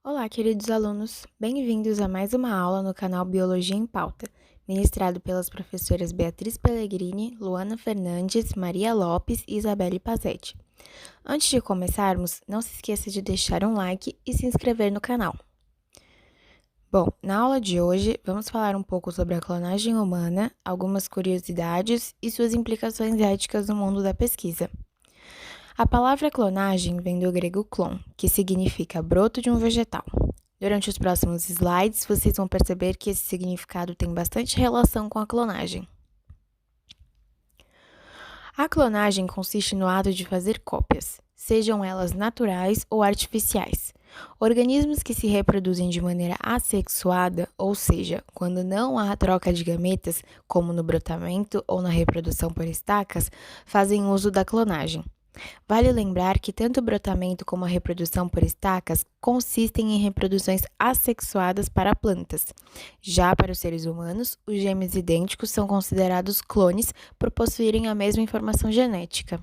Olá, queridos alunos! Bem-vindos a mais uma aula no canal Biologia em Pauta, ministrado pelas professoras Beatriz Pellegrini, Luana Fernandes, Maria Lopes e Isabelle Pazetti. Antes de começarmos, não se esqueça de deixar um like e se inscrever no canal. Bom, na aula de hoje, vamos falar um pouco sobre a clonagem humana, algumas curiosidades e suas implicações éticas no mundo da pesquisa. A palavra clonagem vem do grego clon, que significa broto de um vegetal. Durante os próximos slides, vocês vão perceber que esse significado tem bastante relação com a clonagem. A clonagem consiste no ato de fazer cópias, sejam elas naturais ou artificiais. Organismos que se reproduzem de maneira assexuada, ou seja, quando não há troca de gametas, como no brotamento ou na reprodução por estacas, fazem uso da clonagem. Vale lembrar que tanto o brotamento como a reprodução por estacas consistem em reproduções assexuadas para plantas. Já para os seres humanos, os gêmeos idênticos são considerados clones por possuírem a mesma informação genética.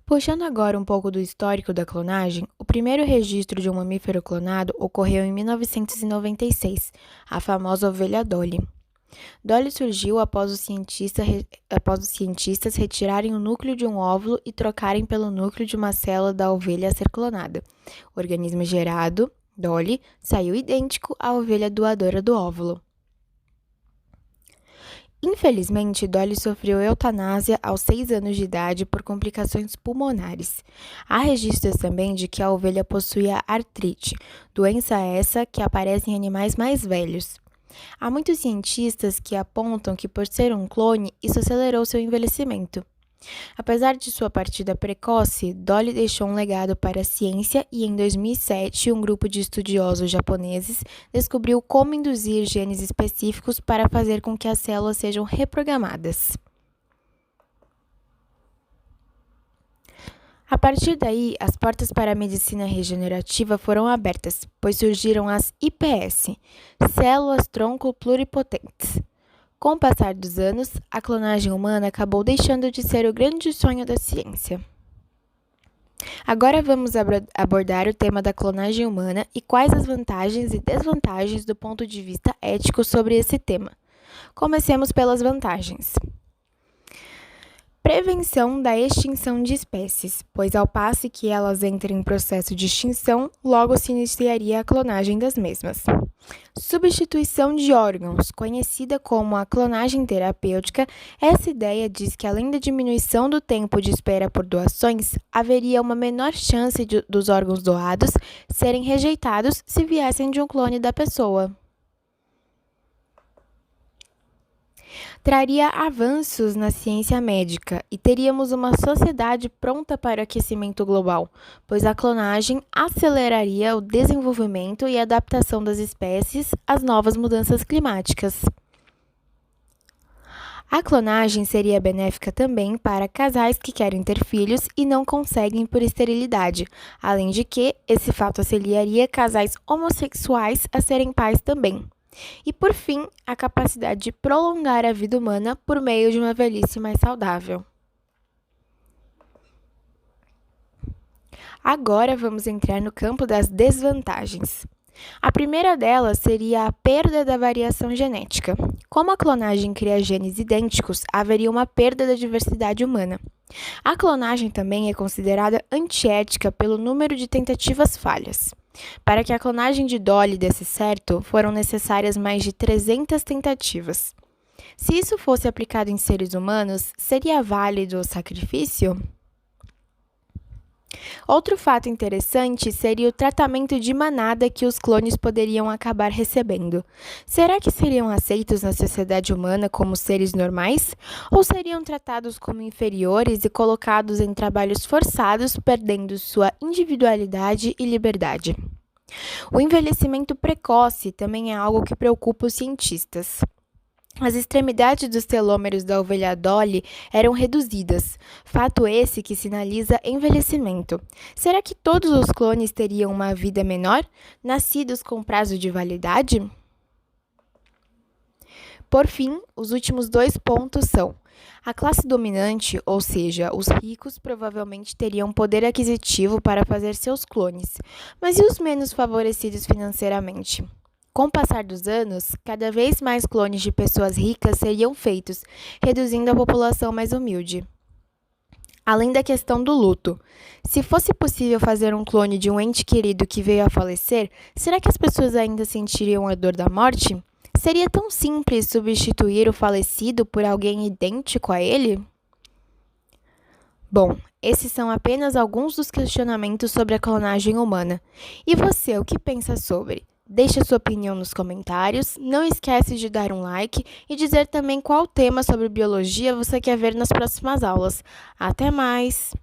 Puxando agora um pouco do histórico da clonagem, o primeiro registro de um mamífero clonado ocorreu em 1996, a famosa ovelha Dolly. Dolly surgiu após os cientistas retirarem o núcleo de um óvulo e trocarem pelo núcleo de uma célula da ovelha a ser clonada. O organismo gerado, Dolly, saiu idêntico à ovelha doadora do óvulo. Infelizmente, Dolly sofreu eutanásia aos 6 anos de idade por complicações pulmonares. Há registros também de que a ovelha possuía artrite, doença essa que aparece em animais mais velhos. Há muitos cientistas que apontam que, por ser um clone, isso acelerou seu envelhecimento. Apesar de sua partida precoce, Dolly deixou um legado para a ciência e, em 2007, um grupo de estudiosos japoneses descobriu como induzir genes específicos para fazer com que as células sejam reprogramadas. A partir daí, as portas para a medicina regenerativa foram abertas, pois surgiram as iPS, células-tronco pluripotentes. Com o passar dos anos, a clonagem humana acabou deixando de ser o grande sonho da ciência. Agora vamos abordar o tema da clonagem humana e quais as vantagens e desvantagens do ponto de vista ético sobre esse tema. Comecemos pelas vantagens. Prevenção da extinção de espécies, pois ao passo que elas entram em processo de extinção, logo se iniciaria a clonagem das mesmas. Substituição de órgãos, conhecida como a clonagem terapêutica, essa ideia diz que além da diminuição do tempo de espera por doações, haveria uma menor chance dos órgãos doados serem rejeitados se viessem de um clone da pessoa. Traria avanços na ciência médica e teríamos uma sociedade pronta para o aquecimento global, pois a clonagem aceleraria o desenvolvimento e adaptação das espécies às novas mudanças climáticas. A clonagem seria benéfica também para casais que querem ter filhos e não conseguem por esterilidade, além de que esse fato auxiliaria casais homossexuais a serem pais também. E, por fim, a capacidade de prolongar a vida humana por meio de uma velhice mais saudável. Agora vamos entrar no campo das desvantagens. A primeira delas seria a perda da variação genética. Como a clonagem cria genes idênticos, haveria uma perda da diversidade humana. A clonagem também é considerada antiética pelo número de tentativas falhas. Para que a clonagem de Dolly desse certo, foram necessárias mais de 300 tentativas. Se isso fosse aplicado em seres humanos, seria válido o sacrifício? Outro fato interessante seria o tratamento de manada que os clones poderiam acabar recebendo. Será que seriam aceitos na sociedade humana como seres normais? Ou seriam tratados como inferiores e colocados em trabalhos forçados, perdendo sua individualidade e liberdade? O envelhecimento precoce também é algo que preocupa os cientistas. As extremidades dos telômeros da ovelha Dolly eram reduzidas, fato esse que sinaliza envelhecimento. Será que todos os clones teriam uma vida menor, nascidos com prazo de validade? Por fim, os últimos 2 pontos são: A classe dominante, ou seja, os ricos, provavelmente teriam poder aquisitivo para fazer seus clones, mas e os menos favorecidos financeiramente? Com o passar dos anos, cada vez mais clones de pessoas ricas seriam feitos, reduzindo a população mais humilde. Além da questão do luto, se fosse possível fazer um clone de um ente querido que veio a falecer, será que as pessoas ainda sentiriam a dor da morte? Seria tão simples substituir o falecido por alguém idêntico a ele? Bom, esses são apenas alguns dos questionamentos sobre a clonagem humana. E você, o que pensa sobre? Deixe a sua opinião nos comentários, não esquece de dar um like e dizer também qual tema sobre biologia você quer ver nas próximas aulas. Até mais!